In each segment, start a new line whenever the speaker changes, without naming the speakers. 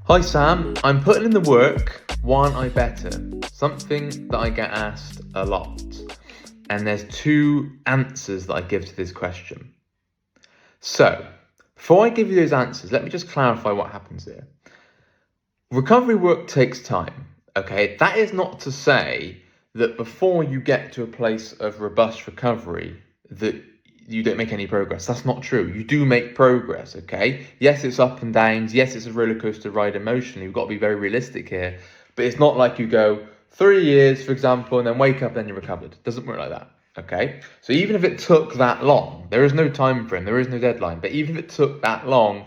Hi Sam, I'm putting in the work, why aren't I better? Something that I get asked a lot. And there's two answers that I give to this question. So, before I give you those answers, let me just clarify what happens here. Recovery work takes time, okay? That is not to say that before you get to a place of robust recovery, that you don't make any progress. That's not true. You do make progress, okay? Yes, it's up and downs. Yes, it's a roller coaster ride emotionally. We've got to be very realistic here. But it's not like you go 3 years, for example, and then wake up and then you're recovered. It doesn't work like that, okay? So even if it took that long, there is no time frame, there is no deadline. But even if it took that long,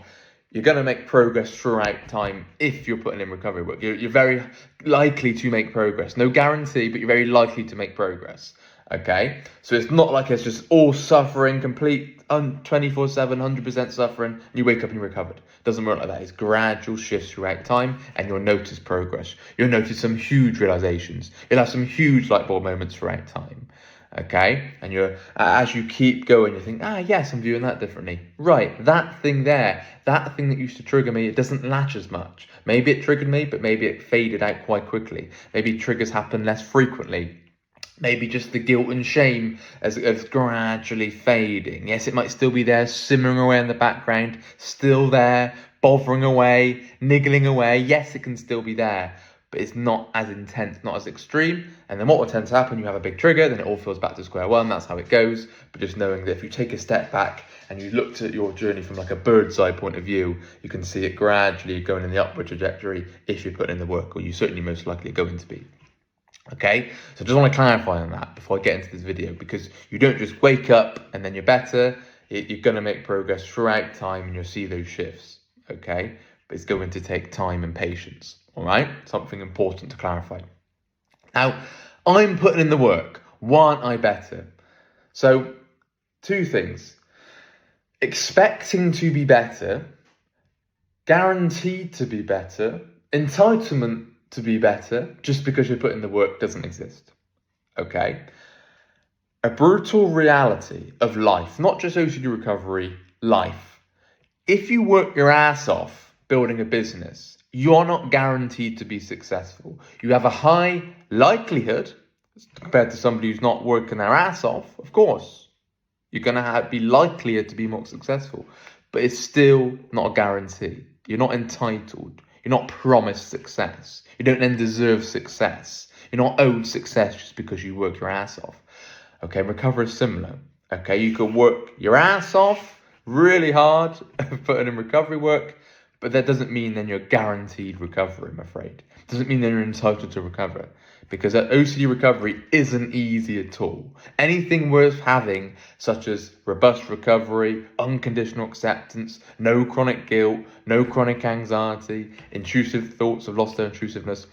you're going to make progress throughout time if you're putting in recovery work. You're very likely to make progress. No guarantee, but you're very likely to make progress. Okay, so it's not like it's just all suffering, complete 24/7, 100% suffering, and you wake up and you're recovered. It doesn't work like that. It's gradual shifts throughout time, and you'll notice progress. You'll notice some huge realizations. You'll have some huge light bulb moments throughout time. Okay, and you're as you keep going, you think, yes, I'm viewing that differently. Right, that thing there, that thing that used to trigger me, it doesn't latch as much. Maybe it triggered me, but maybe it faded out quite quickly. Maybe triggers happen less frequently. Maybe just the guilt and shame as gradually fading. Yes, it might still be there, simmering away in the background, still there, bothering away, niggling away. Yes, it can still be there, but it's not as intense, not as extreme. And then what will tend to happen, you have a big trigger, then it all feels back to square one. That's how it goes. But just knowing that if you take a step back and you looked at your journey from like a bird's eye point of view, you can see it gradually going in the upward trajectory if you put in the work, or you certainly most likely are going to be. Okay, so I just want to clarify on that before I get into this video, because you don't just wake up and then you're better. You're going to make progress throughout time and you'll see those shifts, okay? But it's going to take time and patience, all right? Something important to clarify. Now, I'm putting in the work. Why aren't I better? So, two things. Expecting to be better, guaranteed to be better, entitlement to be better just because you're putting the work doesn't exist. Okay? A brutal reality of life, not just OCD recovery, life. If you work your ass off building a business, you're not guaranteed to be successful. You have a high likelihood, compared to somebody who's not working their ass off, of course, you're going to be likelier to be more successful, but it's still not a guarantee. You're not entitled. You're not promised success. You don't then deserve success. You're not owed success just because you work your ass off. Okay, recovery is similar. Okay, you can work your ass off really hard, putting in recovery work, but that doesn't mean then you're guaranteed recovery, I'm afraid. It doesn't mean then you're entitled to recover, because OCD recovery isn't easy at all. Anything worth having, such as robust recovery, unconditional acceptance, no chronic guilt, no chronic anxiety, intrusive thoughts of loss or intrusiveness,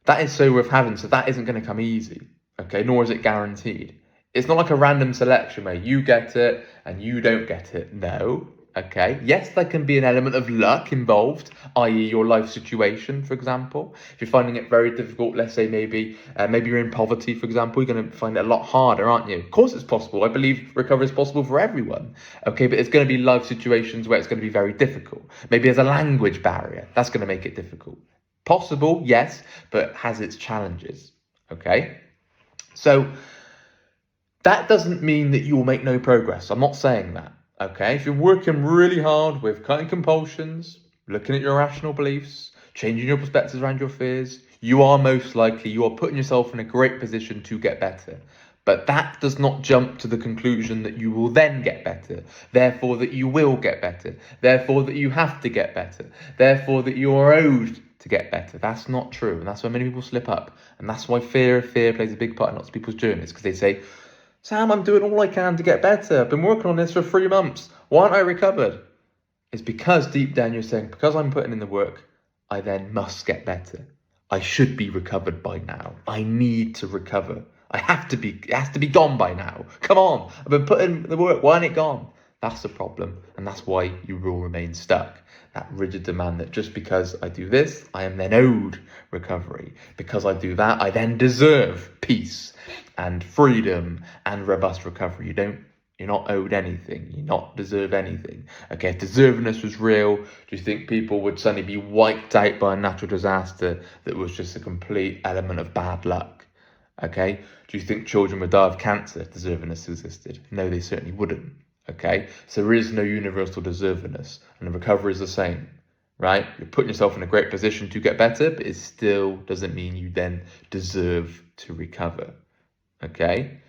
that is so worth having. So that isn't going to come easy, okay? Nor is it guaranteed. It's not like a random selection where you get it and you don't get it. No. Okay, yes, there can be an element of luck involved, i.e. your life situation, for example. If you're finding it very difficult, let's say maybe you're in poverty, for example, you're going to find it a lot harder, aren't you? Of course it's possible. I believe recovery is possible for everyone. Okay, but it's going to be life situations where it's going to be very difficult. Maybe there's a language barrier. That's going to make it difficult. Possible, yes, but has its challenges. Okay, so that doesn't mean that you will make no progress. I'm not saying that. Okay, if you're working really hard with cutting compulsions, looking at your rational beliefs, changing your perspectives around your fears, you are putting yourself in a great position to get better. But that does not jump to the conclusion that you will then get better, therefore that you will get better, therefore that you have to get better, therefore that you are owed to get better. That's not true, and that's why many people slip up. And that's why fear plays a big part in lots of people's journeys, because they say, Sam, I'm doing all I can to get better. I've been working on this for 3 months. Why aren't I recovered? It's because deep down you're saying, because I'm putting in the work, I then must get better. I should be recovered by now. I need to recover. It has to be gone by now. Come on, I've been putting in the work. Why ain't it gone? That's the problem. And that's why you will remain stuck. That rigid demand that just because I do this, I am then owed recovery. Because I do that, I then deserve peace and freedom and robust recovery. You're not owed anything. You not deserve anything. Okay, if deservedness was real, do you think people would suddenly be wiped out by a natural disaster that was just a complete element of bad luck? Okay, do you think children would die of cancer if deservedness existed? No, they certainly wouldn't. Okay, so there is no universal deservedness, and the recovery is the same, right? You're putting yourself in a great position to get better, but it still doesn't mean you then deserve to recover. Okay,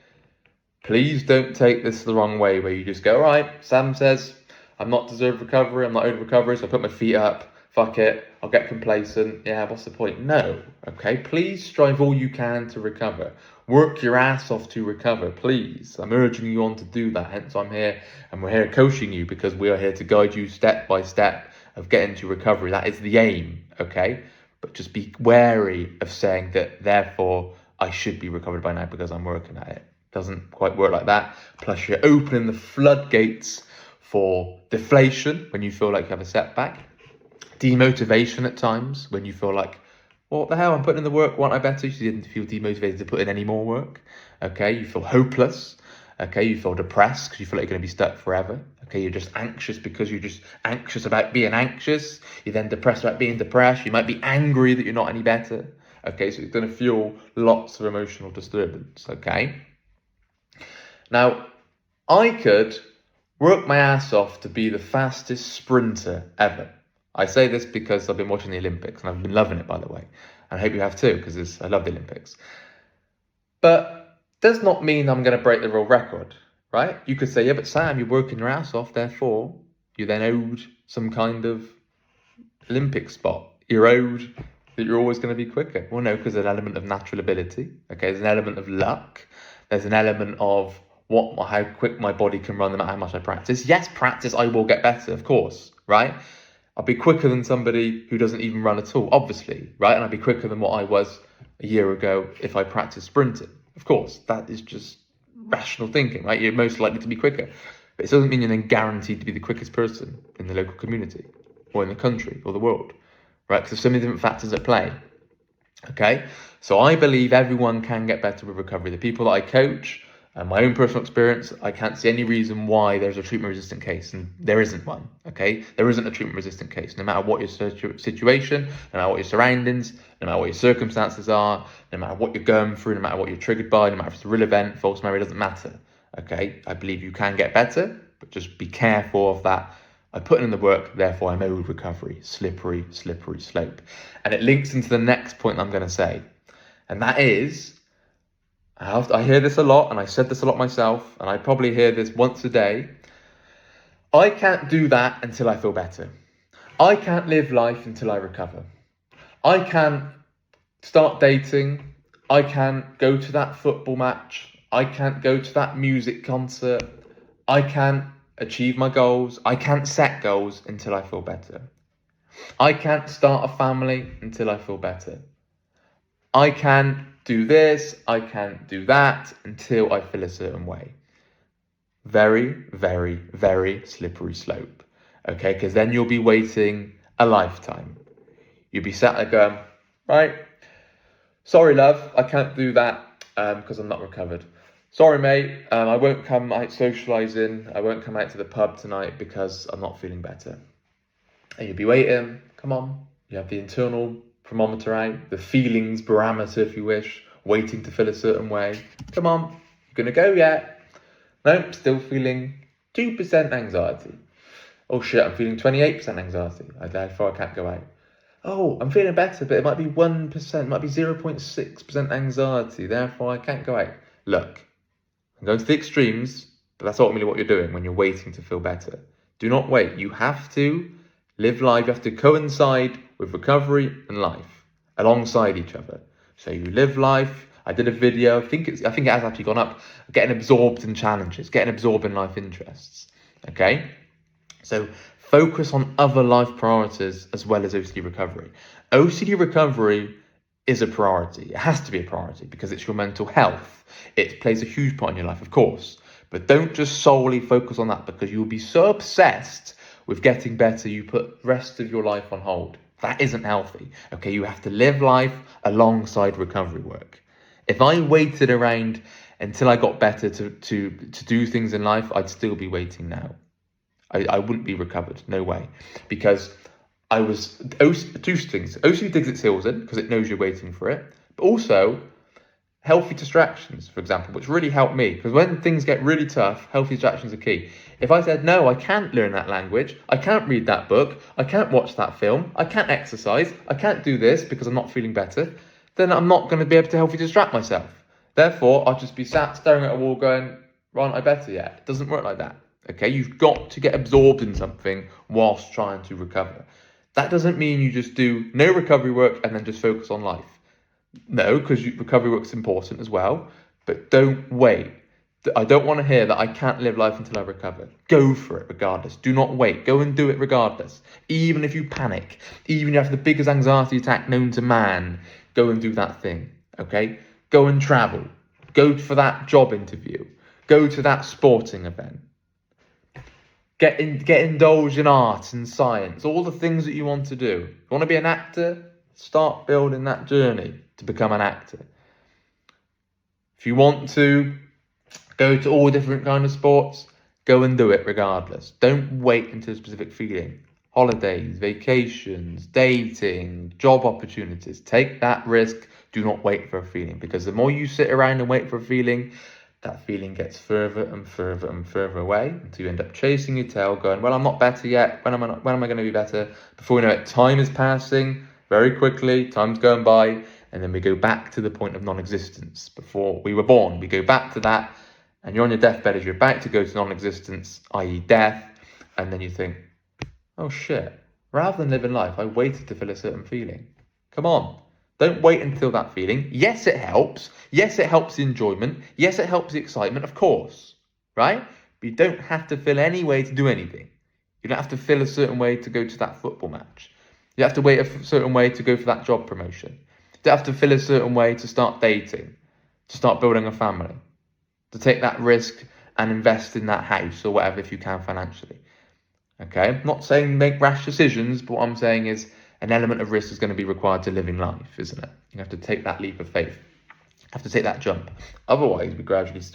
please don't take this the wrong way where you just go, all right, Sam says I'm not deserved recovery, I'm not owed recovery, so I put my feet up, fuck it, I'll get complacent. Yeah, what's the point? No. Okay, please strive all you can to recover. Work your ass off to recover, please. I'm urging you on to do that. Hence I'm here, and we're here coaching you, because we are here to guide you step by step of getting to recovery. That is the aim, okay? But just be wary of saying that, therefore, I should be recovered by now because I'm working at it. Doesn't quite work like that. Plus, you're opening the floodgates for deflation when you feel like you have a setback, demotivation at times when you feel like, well, what the hell, I'm putting in the work, why aren't I better? You didn't feel demotivated to put in any more work. Okay, you feel hopeless. Okay, you feel depressed because you feel like you're going to be stuck forever. Okay, you're just anxious because you're just anxious about being anxious. You're then depressed about being depressed. You might be angry that you're not any better. Okay, so it's going to fuel lots of emotional disturbance. Okay. Now, I could work my ass off to be the fastest sprinter ever. I say this because I've been watching the Olympics, and I've been loving it, by the way. And I hope you have too, because I love the Olympics. But does not mean I'm going to break the world record, right? You could say, yeah, but Sam, you're working your ass off, therefore you then owed some kind of Olympic spot. You're owed that you're always going to be quicker. Well, no, because there's an element of natural ability. Okay, there's an element of luck. There's an element of how quick my body can run, no matter how much I practice. Yes, practice, I will get better, of course, right? I'll be quicker than somebody who doesn't even run at all, obviously, right? And I'll be quicker than what I was a year ago if I practiced sprinting. Of course, that is just rational thinking, right? You're most likely to be quicker. But it doesn't mean you're then guaranteed to be the quickest person in the local community or in the country or the world, right? Because there's so many different factors at play, okay? So I believe everyone can get better with recovery. The people that I coach, and my own personal experience, I can't see any reason why there's a treatment-resistant case, and there isn't one, okay? There isn't a treatment-resistant case, no matter what your situation, no matter what your surroundings, no matter what your circumstances are, no matter what you're going through, no matter what you're triggered by, no matter if it's a real event, false memory, doesn't matter, okay? I believe you can get better, but just be careful of that. I put in the work, therefore I'm owed recovery. Slippery, slippery slope. And it links into the next point I'm going to say, and that is, I hear this a lot, and I said this a lot myself, and I probably hear this once a day. I can't do that until I feel better. I can't live life until I recover. I can't start dating. I can't go to that football match. I can't go to that music concert. I can't achieve my goals. I can't set goals until I feel better. I can't start a family until I feel better. I can't do this, I can't do that until I feel a certain way. Very, very, very slippery slope. Okay, because then you'll be waiting a lifetime. You'll be sat there going, right, sorry love, I can't do that because I'm not recovered. Sorry mate, I won't come out socialising, I won't come out to the pub tonight because I'm not feeling better. And you'll be waiting, come on, you have the internal thermometer out, the feelings barometer if you wish, waiting to feel a certain way. Come on, you're gonna go yet? Nope, still feeling 2% anxiety. Oh shit, I'm feeling 28% anxiety. Therefore I can't go out. Oh, I'm feeling better, but it might be 1%, it might be 0.6% anxiety. Therefore I can't go out. Look, I'm going to the extremes, but that's ultimately what you're doing when you're waiting to feel better. Do not wait. You have to live life. You have to coincide with recovery and life alongside each other. So you live life. I did a video. I think it has actually gone up. Getting absorbed in challenges, getting absorbed in life interests. Okay, so focus on other life priorities as well as OCD recovery. OCD recovery is a priority. It has to be a priority because it's your mental health. It plays a huge part in your life, of course. But don't just solely focus on that, because you'll be so obsessed with getting better, you put the rest of your life on hold. That isn't healthy. Okay, you have to live life alongside recovery work. If I waited around until I got better to do things in life, I'd still be waiting now. I wouldn't be recovered, no way, because I was two things. OCD digs its heels in because it knows you're waiting for it, but also healthy distractions, for example, which really helped me, because when things get really tough, healthy distractions are key. If I said, no, I can't learn that language, I can't read that book, I can't watch that film, I can't exercise, I can't do this because I'm not feeling better, then I'm not going to be able to healthy distract myself. Therefore, I'll just be sat staring at a wall going, right, aren't I better yet? It doesn't work like that. Okay, you've got to get absorbed in something whilst trying to recover. That doesn't mean you just do no recovery work and then just focus on life. No, because recovery work's important as well, but don't wait. I don't want to hear that I can't live life until I recover. Go for it regardless. Do not wait. Go and do it regardless. Even if you panic, even if you have the biggest anxiety attack known to man, go and do that thing, okay? Go and travel. Go for that job interview. Go to that sporting event. Get indulged in art and science, all the things that you want to do. You want to be an actor? Start building that journey to become an actor. If you want to go to all different kind of sports, go and do it regardless. Don't wait until a specific feeling. Holidays, vacations, dating, job opportunities. Take that risk. Do not wait for a feeling, because the more you sit around and wait for a feeling, that feeling gets further and further and further away until you end up chasing your tail going, well, I'm not better yet. When am I going to be better? Before we know it, time is passing very quickly. Time's going by. And then we go back to the point of non-existence. Before we were born, we go back to that. And you're on your deathbed as you're about to go to non-existence, i.e. death. And then you think, oh shit, rather than living life, I waited to feel a certain feeling. Come on. Don't wait until that feeling. Yes, it helps. Yes, it helps the enjoyment. Yes, it helps the excitement, of course, right? But you don't have to feel any way to do anything. You don't have to feel a certain way to go to that football match. You have to wait a certain way to go for that job promotion. You don't have to feel a certain way to start dating, to start building a family, to take that risk and invest in that house or whatever if you can financially. Okay? I'm not saying make rash decisions, but what I'm saying is an element of risk is going to be required to living life, isn't it? You have to take that leap of faith. You have to take that jump. Otherwise,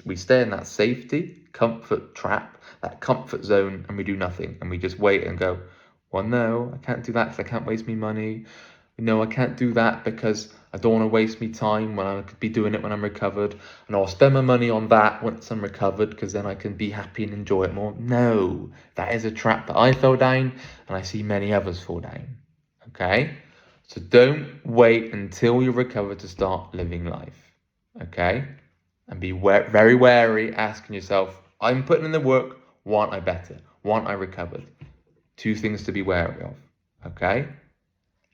we stay in that safety, comfort trap, that comfort zone, and we do nothing. And we just wait and go, well, no, I can't do that because I can't waste me money. No, I can't do that because I don't want to waste me time when I could be doing it when I'm recovered. And I'll spend my money on that once I'm recovered because then I can be happy and enjoy it more. No, that is a trap that I fell down and I see many others fall down. Okay, so don't wait until you recover to start living life. Okay, and be very wary, asking yourself, I'm putting in the work, want I better? Want I recovered? Two things to be wary of. Okay,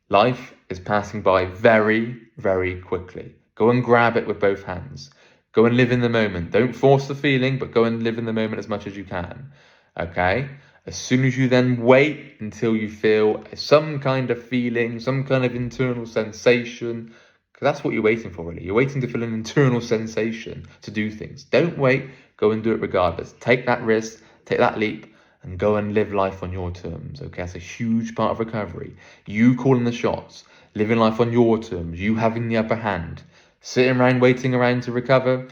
life is passing by very, very quickly. Go and grab it with both hands. Go and live in the moment. Don't force the feeling, but go and live in the moment as much as you can. Okay? As soon as you then wait until you feel some kind of feeling, some kind of internal sensation, because that's what you're waiting for, really. You're waiting to feel an internal sensation to do things. Don't wait. Go and do it regardless. Take that risk, take that leap, and go and live life on your terms. Okay, that's a huge part of recovery. You calling the shots, living life on your terms, you having the upper hand. Sitting around, waiting around to recover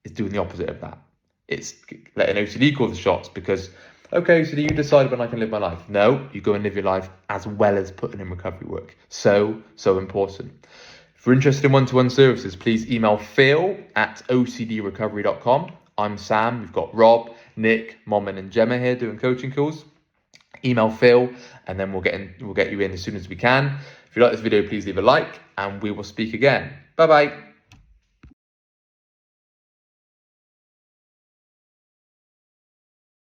is doing the opposite of that. It's letting OCD call the shots because, okay, so you decide when I can live my life. No, you go and live your life as well as putting in recovery work. So important. If you're interested in one-to-one services, please email phil@ocdrecovery.com. I'm Sam. We've got Rob, Nick, Momin and Gemma here doing coaching calls. Email Phil and then we'll get you in as soon as we can. If you like this video, please leave a like and we will speak again. Bye-bye.